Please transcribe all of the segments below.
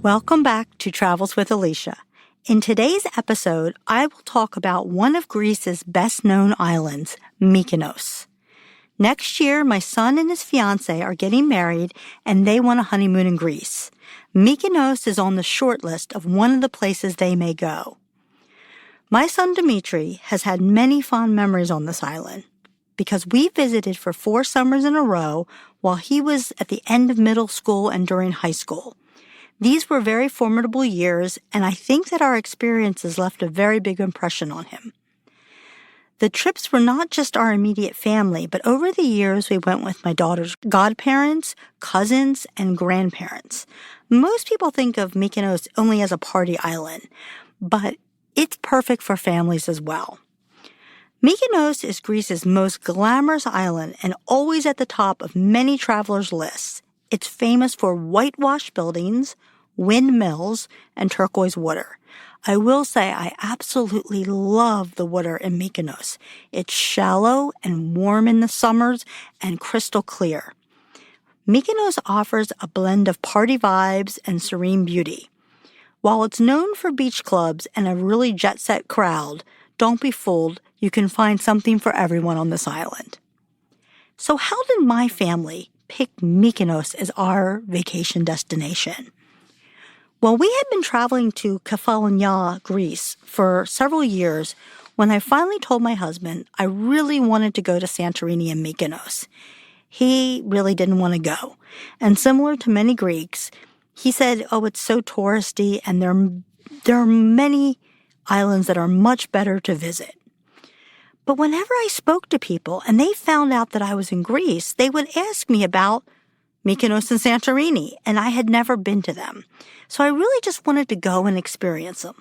Welcome back to Travels with Alicia. In today's episode, I will talk about one of Greece's best-known islands, Mykonos. Next year, my son and his fiancée are getting married, and they want a honeymoon in Greece. Mykonos is on the short list of one of the places they may go. My son Dimitri has had many fond memories on this island because we visited for 4 summers in a row while he was at the end of middle school and during high school. These were very formidable years, and I think that our experiences left a very big impression on him. The trips were not just our immediate family, but over the years we went with my daughter's godparents, cousins, and grandparents. Most people think of Mykonos only as a party island, but it's perfect for families as well. Mykonos is Greece's most glamorous island and always at the top of many travelers' lists. It's famous for whitewashed buildings, windmills, and turquoise water. I will say I absolutely love the water in Mykonos. It's shallow and warm in the summers and crystal clear. Mykonos offers a blend of party vibes and serene beauty. While it's known for beach clubs and a really jet-set crowd, don't be fooled, you can find something for everyone on this island. So how did my family pick Mykonos as our vacation destination? Well, we had been traveling to Kefalonia, Greece, for several years when I finally told my husband I really wanted to go to Santorini and Mykonos. He really didn't want to go. And similar to many Greeks, he said, oh, it's so touristy and there are many islands that are much better to visit. But whenever I spoke to people and they found out that I was in Greece, they would ask me about Mykonos and Santorini, and I had never been to them. So I really just wanted to go and experience them.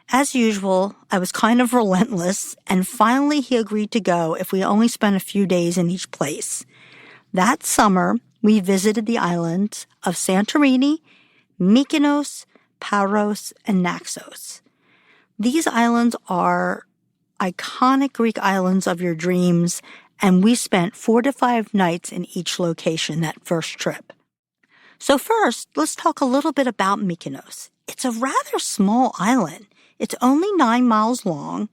As usual, I was kind of relentless, and finally he agreed to go if we only spent a few days in each place. That summer, we visited the islands of Santorini, Mykonos, Paros, and Naxos. These islands are iconic Greek islands of your dreams, and we spent 4 to 5 nights in each location that first trip. So first, let's talk a little bit about Mykonos. It's a rather small island. It's only 9 miles long.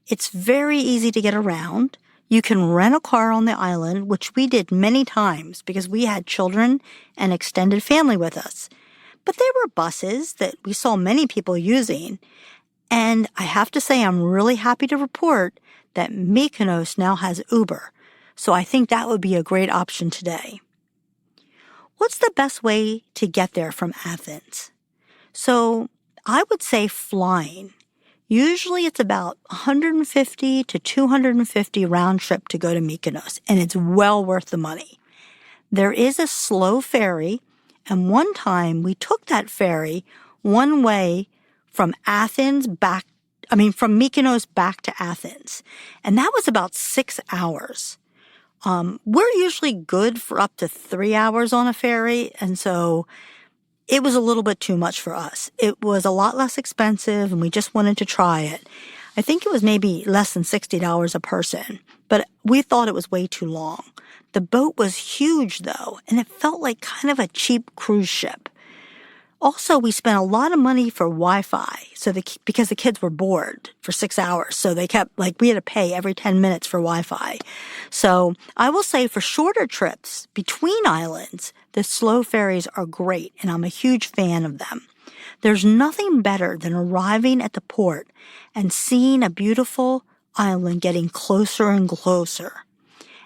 It's very easy to get around. You can rent a car on the island, which we did many times because we had children and extended family with us. But there were buses that we saw many people using. And I have to say I'm really happy to report that Mykonos now has Uber. So I think that would be a great option today. What's the best way to get there from Athens? So I would say flying. Usually it's about 150 to 250 round trip to go to Mykonos, and it's well worth the money. There is a slow ferry, and one time we took that ferry one way from Mykonos back to Athens. And that was about 6 hours. We're usually good for up to 3 hours on a ferry. And so it was a little bit too much for us. It was a lot less expensive and we just wanted to try it. I think it was maybe less than $60 a person, but we thought it was way too long. The boat was huge though, and it felt like kind of a cheap cruise ship. Also, we spent a lot of money for Wi-Fi because the kids were bored for 6 hours. So we had to pay every 10 minutes for Wi-Fi. So I will say for shorter trips between islands, the slow ferries are great, and I'm a huge fan of them. There's nothing better than arriving at the port and seeing a beautiful island getting closer and closer.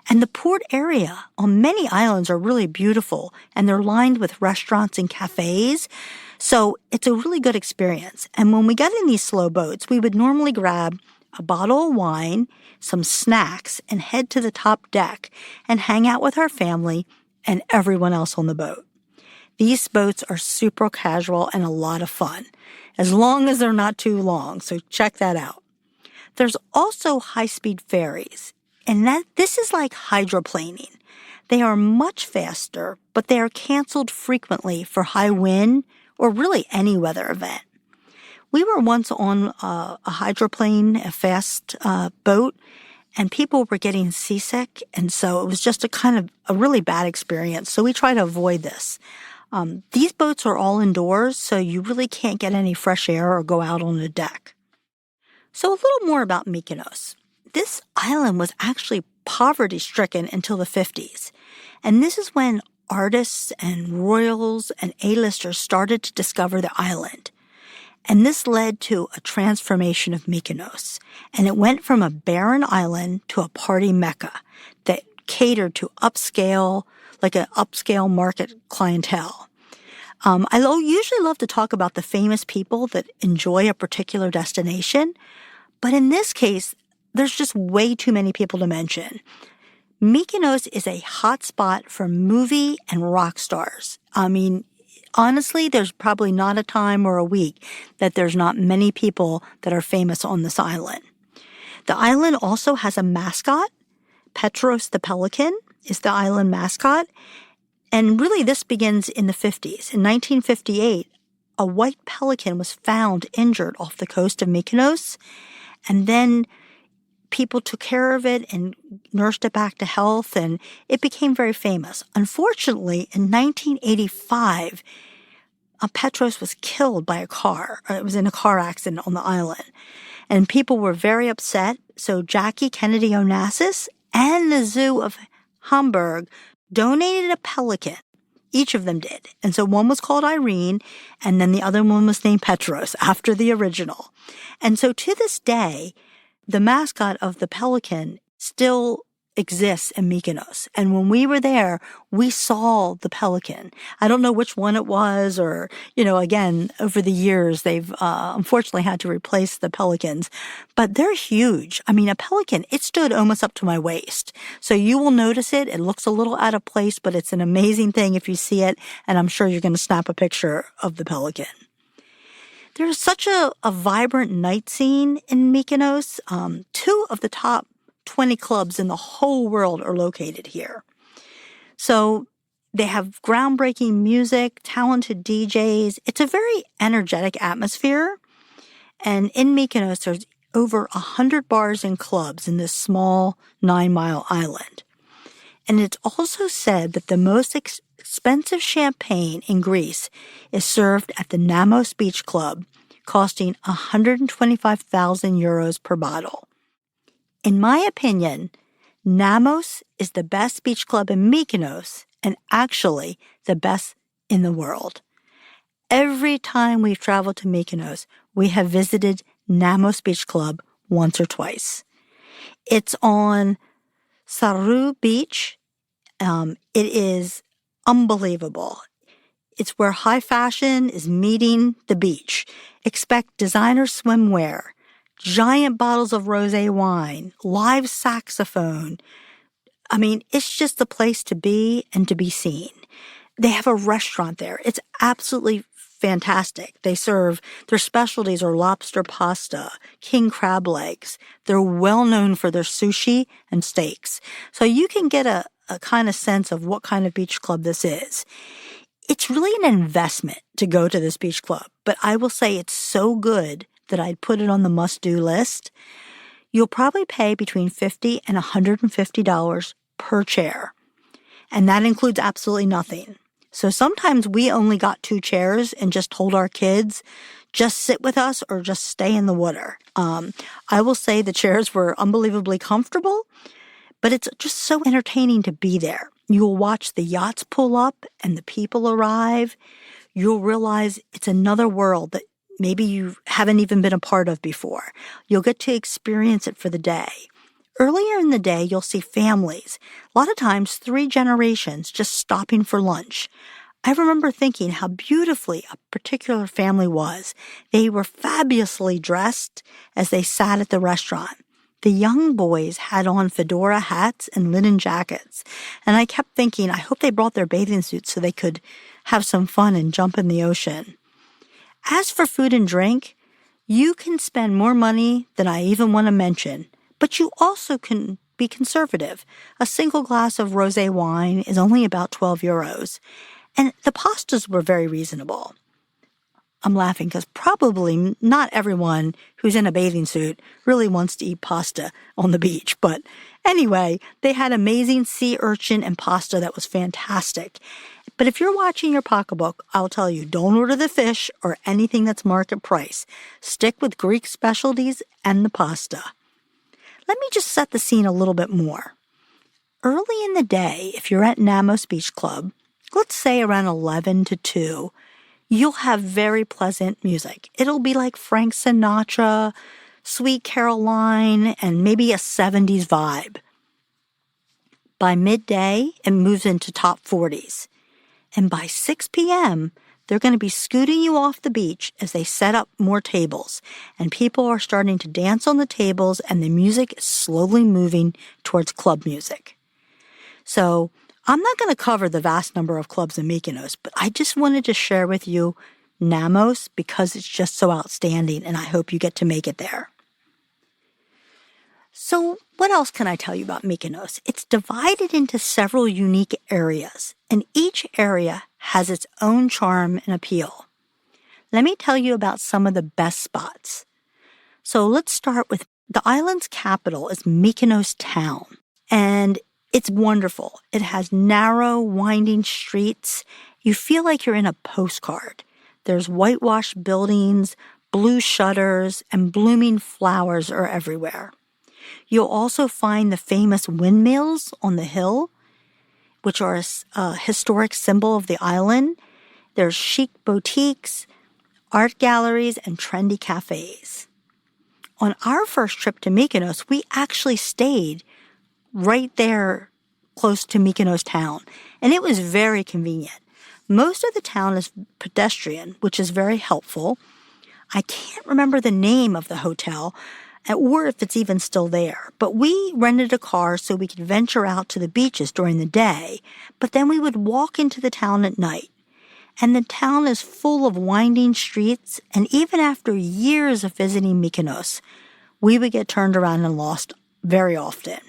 And the port area on many islands are really beautiful, and they're lined with restaurants and cafes. So it's a really good experience. And when we got in these slow boats, we would normally grab a bottle of wine, some snacks, and head to the top deck and hang out with our family and everyone else on the boat. These boats are super casual and a lot of fun, as long as they're not too long. So check that out. There's also high-speed ferries. And this is like hydroplaning. They are much faster, but they are canceled frequently for high wind or really any weather event. We were once on a hydroplane, a fast boat, and people were getting seasick, and so it was just a really bad experience. So we try to avoid this. These boats are all indoors, so you really can't get any fresh air or go out on the deck. So a little more about Mykonos. This island was actually poverty-stricken until the 50s. And this is when artists and royals and A-listers started to discover the island. And this led to a transformation of Mykonos. And it went from a barren island to a party mecca that catered to upscale, like an upscale market clientele. I usually love to talk about the famous people that enjoy a particular destination, but in this case, there's just way too many people to mention. Mykonos is a hotspot for movie and rock stars. I mean, honestly, there's probably not a time or a week that there's not many people that are famous on this island. The island also has a mascot. Petros the pelican is the island mascot. And really, this begins in the 50s. In 1958, a white pelican was found injured off the coast of Mykonos. And then people took care of it and nursed it back to health, and it became very famous. Unfortunately, in 1985, Petros was killed by a car. It was in a car accident on the island. And people were very upset. So Jackie Kennedy Onassis and the Zoo of Hamburg donated a pelican. Each of them did. And so one was called Irene, and then the other one was named Petros, after the original. And so to this day, the mascot of the pelican still exists in Mykonos. And when we were there, we saw the pelican. I don't know which one it was, or, again, over the years, they've unfortunately had to replace the pelicans. But they're huge. I mean, a pelican, it stood almost up to my waist. So you will notice it. It looks a little out of place, but it's an amazing thing if you see it. And I'm sure you're going to snap a picture of the pelican. There's such a vibrant night scene in Mykonos. 2 of the top 20 clubs in the whole world are located here. So they have groundbreaking music, talented DJs. It's a very energetic atmosphere. And in Mykonos, there's over 100 bars and clubs in this small 9-mile island. And it's also said that the most expensive champagne in Greece is served at the Namos Beach Club, costing 125,000 euros per bottle. In my opinion, Namos is the best beach club in Mykonos and actually the best in the world. Every time we've traveled to Mykonos, we have visited Namos Beach Club once or twice. It's on Serene Beach. It is unbelievable. It's where high fashion is meeting the beach. Expect designer swimwear, giant bottles of rosé wine, live saxophone. I mean, it's just the place to be and to be seen. They have a restaurant there. It's absolutely fantastic. They serve, their specialties are lobster pasta, king crab legs. They're well known for their sushi and steaks. So you can get a kind of sense of what kind of beach club this is. It's really an investment to go to this beach club, but I will say it's so good that I'd put it on the must-do list. You'll probably pay between $50 and $150 per chair, and that includes absolutely nothing. So sometimes we only got 2 chairs and just told our kids, just sit with us or just stay in the water. I will say the chairs were unbelievably comfortable, but it's just so entertaining to be there. You'll watch the yachts pull up and the people arrive. You'll realize it's another world that maybe you haven't even been a part of before. You'll get to experience it for the day. Earlier in the day, you'll see families, a lot of times 3 generations, just stopping for lunch. I remember thinking how beautifully a particular family was. They were fabulously dressed as they sat at the restaurant. The young boys had on fedora hats and linen jackets, and I kept thinking, I hope they brought their bathing suits so they could have some fun and jump in the ocean. As for food and drink, you can spend more money than I even want to mention, but you also can be conservative. A single glass of rosé wine is only about 12 euros, and the pastas were very reasonable. I'm laughing because probably not everyone who's in a bathing suit really wants to eat pasta on the beach. But anyway, they had amazing sea urchin and pasta that was fantastic. But if you're watching your pocketbook, I'll tell you, don't order the fish or anything that's market price. Stick with Greek specialties and the pasta. Let me just set the scene a little bit more. Early in the day, if you're at Namos Beach Club, let's say around 11 to 2, you'll have very pleasant music. It'll be like Frank Sinatra, Sweet Caroline, and maybe a 70s vibe. By midday, it moves into top 40s. And by 6 p.m., they're going to be scooting you off the beach as they set up more tables. And people are starting to dance on the tables, and the music is slowly moving towards club music. So I'm not going to cover the vast number of clubs in Mykonos, but I just wanted to share with you Namos because it's just so outstanding, and I hope you get to make it there. So what else can I tell you about Mykonos? It's divided into several unique areas, and each area has its own charm and appeal. Let me tell you about some of the best spots. So let's start with the island's capital is Mykonos town, and it's wonderful. It has narrow, winding streets. You feel like you're in a postcard. There's whitewashed buildings, blue shutters, and blooming flowers are everywhere. You'll also find the famous windmills on the hill, which are a historic symbol of the island. There's chic boutiques, art galleries, and trendy cafes. On our first trip to Mykonos, we actually stayed right there close to Mykonos town, and it was very convenient. Most of the town is pedestrian, which is very helpful. I can't remember the name of the hotel, or if it's even still there. But we rented a car so we could venture out to the beaches during the day, but then we would walk into the town at night. And the town is full of winding streets, and even after years of visiting Mykonos, we would get turned around and lost very often.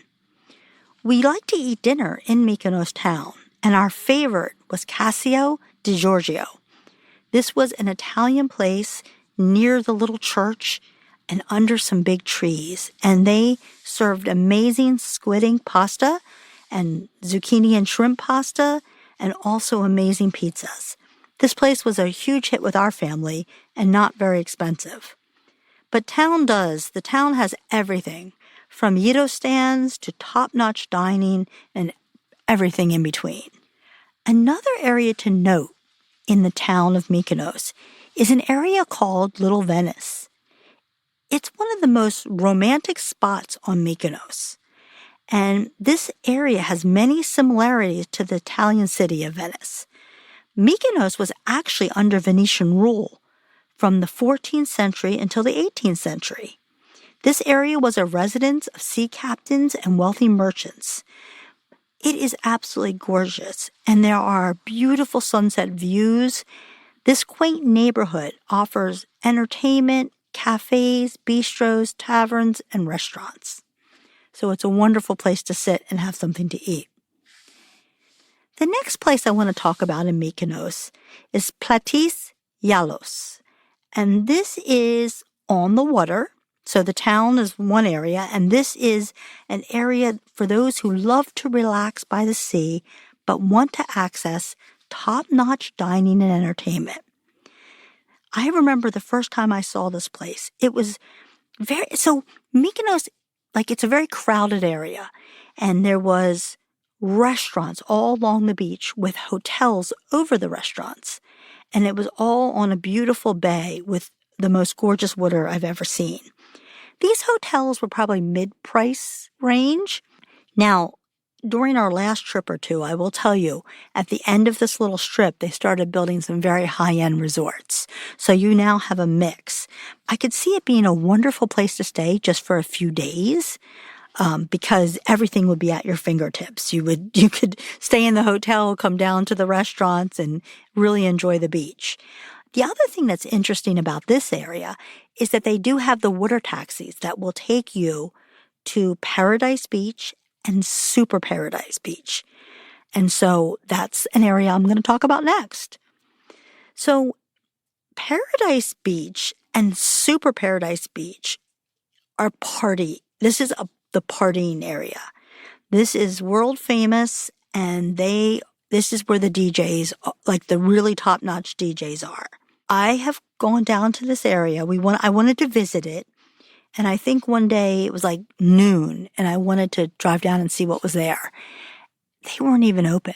We like to eat dinner in Mykonos town, and our favorite was Casio di Giorgio. This was an Italian place near the little church and under some big trees, and they served amazing squid ink pasta and zucchini and shrimp pasta and also amazing pizzas. This place was a huge hit with our family and not very expensive. But the town has everything from gyro stands to top-notch dining and everything in between. Another area to note in the town of Mykonos is an area called Little Venice. It's one of the most romantic spots on Mykonos, and this area has many similarities to the Italian city of Venice. Mykonos was actually under Venetian rule from the 14th century until the 18th century. This area was a residence of sea captains and wealthy merchants. It is absolutely gorgeous, and there are beautiful sunset views. This quaint neighborhood offers entertainment, cafes, bistros, taverns, and restaurants. So it's a wonderful place to sit and have something to eat. The next place I want to talk about in Mykonos is Platis Yalos. And this is on the water. So the town is one area, and this is an area for those who love to relax by the sea but want to access top-notch dining and entertainment. I remember the first time I saw this place. It was Mykonos, it's a very crowded area, and there was restaurants all along the beach with hotels over the restaurants, and it was all on a beautiful bay with the most gorgeous water I've ever seen. These hotels were probably mid-price range. Now, during our last trip or two, I will tell you, at the end of this little strip, they started building some very high-end resorts. So you now have a mix. I could see it being a wonderful place to stay just for a few days, because everything would be at your fingertips. You could stay in the hotel, come down to the restaurants, and really enjoy the beach. The other thing that's interesting about this area is that they do have the water taxis that will take you to Paradise Beach and Super Paradise Beach. And so that's an area I'm going to talk about next. So Paradise Beach and Super Paradise Beach are This is the partying area. This is world famous, and they this is where the DJs, like the really top-notch DJs are. I have gone down to this area. I wanted to visit it. And I think one day it was like noon and I wanted to drive down and see what was there. They weren't even open.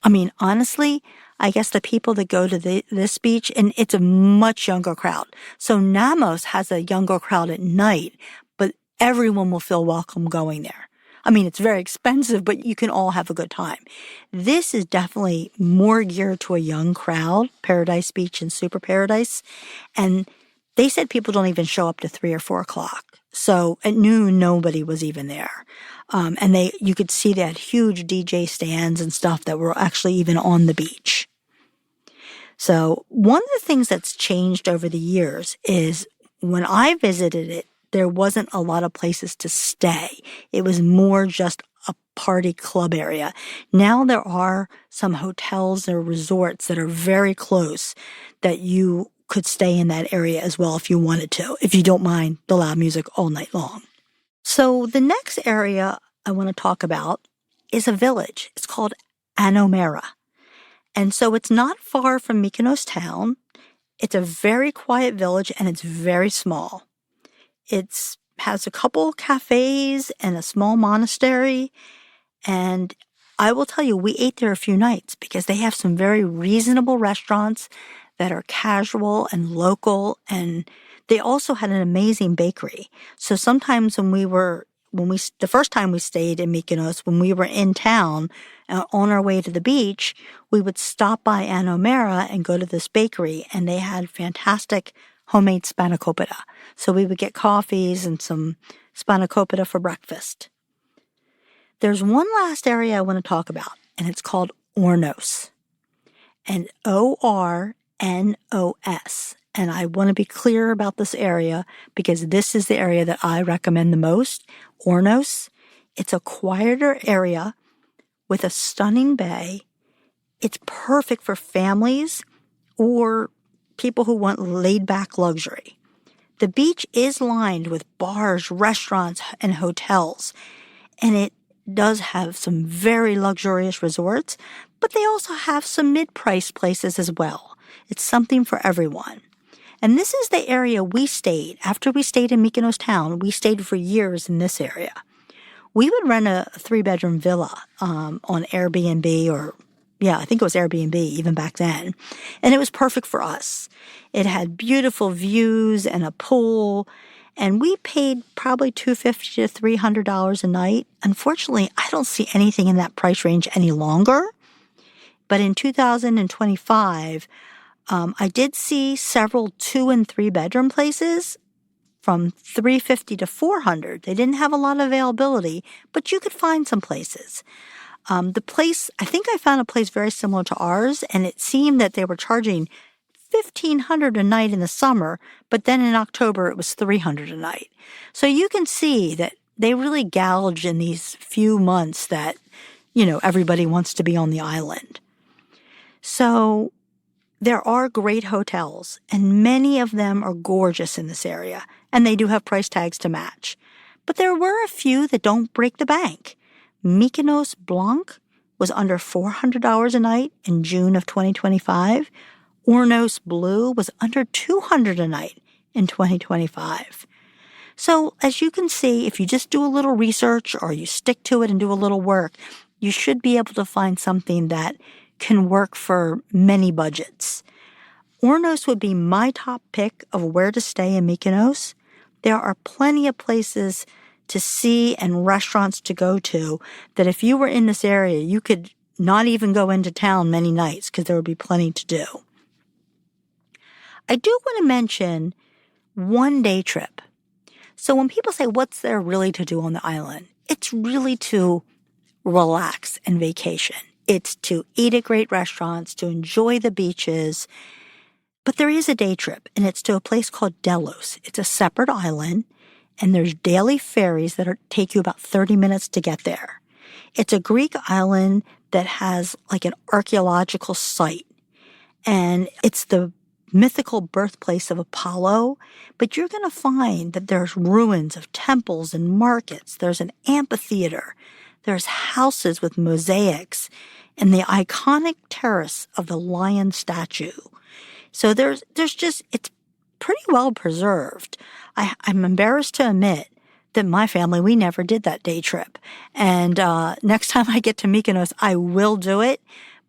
I mean, honestly, I guess the people that go to this beach, and it's a much younger crowd. So Namos has a younger crowd at night, but everyone will feel welcome going there. I mean, it's very expensive, but you can all have a good time. This is definitely more geared to a young crowd, Paradise Beach and Super Paradise. And they said people don't even show up to 3 or 4 o'clock. So at noon, nobody was even there. And you could see they had huge DJ stands and stuff that were actually even on the beach. So one of the things that's changed over the years is when I visited it, there wasn't a lot of places to stay. It was more just a party club area. Now there are some hotels or resorts that are very close that you could stay in that area as well if you wanted to, if you don't mind the loud music all night long. So the next area I want to talk about is a village. It's called Anomera. And so it's not far from Mykonos town. It's a very quiet village and it's very small. It has a couple cafes and a small monastery. And I will tell you, we ate there a few nights because they have some very reasonable restaurants that are casual and local. And they also had an amazing bakery. So sometimes the first time we stayed in Mykonos, when we were in town on our way to the beach, we would stop by Anomera and go to this bakery, and they had fantastic homemade spanakopita. So we would get coffees and some spanakopita for breakfast. There's one last area I want to talk about, and it's called Ornos, and Ornos. And I want to be clear about this area because this is the area that I recommend the most. Ornos. It's a quieter area with a stunning bay. It's perfect for families or people who want laid-back luxury. The beach is lined with bars, restaurants, and hotels, and it does have some very luxurious resorts, but they also have some mid-price places as well. It's something for everyone. And this is the area we stayed. After we stayed in Mykonos town, we stayed for years in this area. We would rent a 3-bedroom villa on Airbnb I think it was Airbnb even back then. And it was perfect for us. It had beautiful views and a pool. And we paid probably $250 to $300 a night. Unfortunately, I don't see anything in that price range any longer. But in 2025, I did see several 2- and 3-bedroom places from $350 to $400. They didn't have a lot of availability, but you could find some places. I think I found a place very similar to ours, and it seemed that they were charging $1,500 a night in the summer, but then in October it was $300 a night. So you can see that they really gouge in these few months that, everybody wants to be on the island. So there are great hotels, and many of them are gorgeous in this area, and they do have price tags to match. But there were a few that don't break the bank. Mykonos Blanc was under $400 a night in June of 2025. Ornos Blue was under $200 a night in 2025. So as you can see, if you just do a little research or you stick to it and do a little work, you should be able to find something that can work for many budgets. Ornos would be my top pick of where to stay in Mykonos. There are plenty of places to see and restaurants to go to that if you were in this area, you could not even go into town many nights because there would be plenty to do. I do want to mention one day trip. So when people say, what's there really to do on the island? It's really to relax and vacation. It's to eat at great restaurants, to enjoy the beaches. But there is a day trip, and it's to a place called Delos. It's a separate island, and there's daily ferries that take you about 30 minutes to get there. It's a Greek island that has like an archaeological site, and it's the mythical birthplace of Apollo, but you're going to find that there's ruins of temples and markets. There's an amphitheater. There's houses with mosaics, and the iconic terrace of the lion statue. So there's just, it's pretty well preserved. I'm embarrassed to admit that my family, we never did that day trip. And next time I get to Mykonos, I will do it.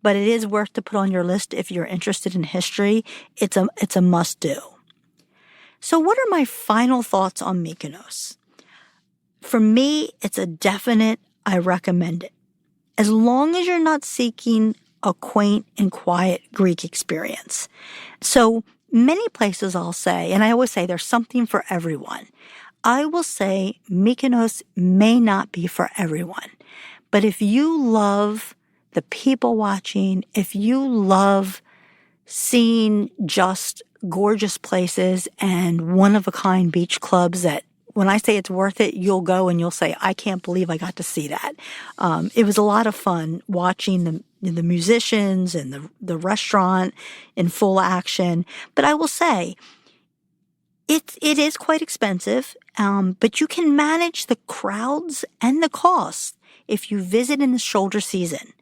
But it is worth to put on your list if you're interested in history. It's a must-do. So what are my final thoughts on Mykonos? For me, it's a definite I recommend it. As long as you're not seeking a quaint and quiet Greek experience. So many places I'll say, and I always say there's something for everyone. I will say Mykonos may not be for everyone. But if you love the people watching, if you love seeing just gorgeous places and one-of-a-kind beach clubs that when I say it's worth it, you'll go and you'll say, I can't believe I got to see that. It was a lot of fun watching the musicians and the restaurant in full action. But I will say, it is quite expensive, but you can manage the crowds and the costs if you visit in the shoulder season.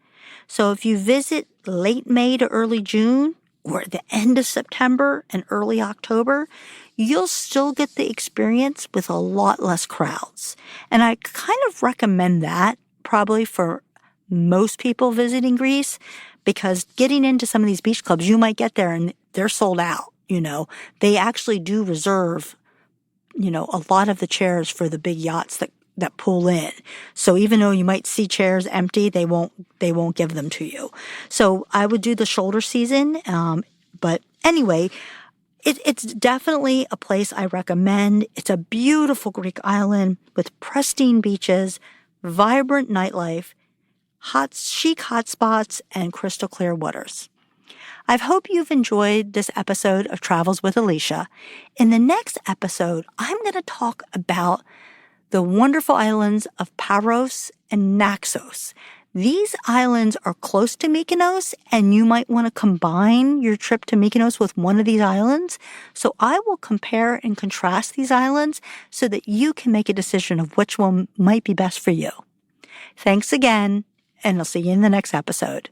So if you visit late May to early June, or the end of September and early October, you'll still get the experience with a lot less crowds. And I kind of recommend that probably for most people visiting Greece, because getting into some of these beach clubs, you might get there and they're sold out, They actually do reserve, a lot of the chairs for the big yachts that pull in. So even though you might see chairs empty, they won't give them to you. So I would do the shoulder season. But anyway, it's definitely a place I recommend. It's a beautiful Greek island with pristine beaches, vibrant nightlife, chic hotspots, and crystal clear waters. I hope you've enjoyed this episode of Travels with Alicia. In the next episode, I'm going to talk about the wonderful islands of Paros and Naxos. These islands are close to Mykonos, and you might want to combine your trip to Mykonos with one of these islands. So I will compare and contrast these islands so that you can make a decision of which one might be best for you. Thanks again, and I'll see you in the next episode.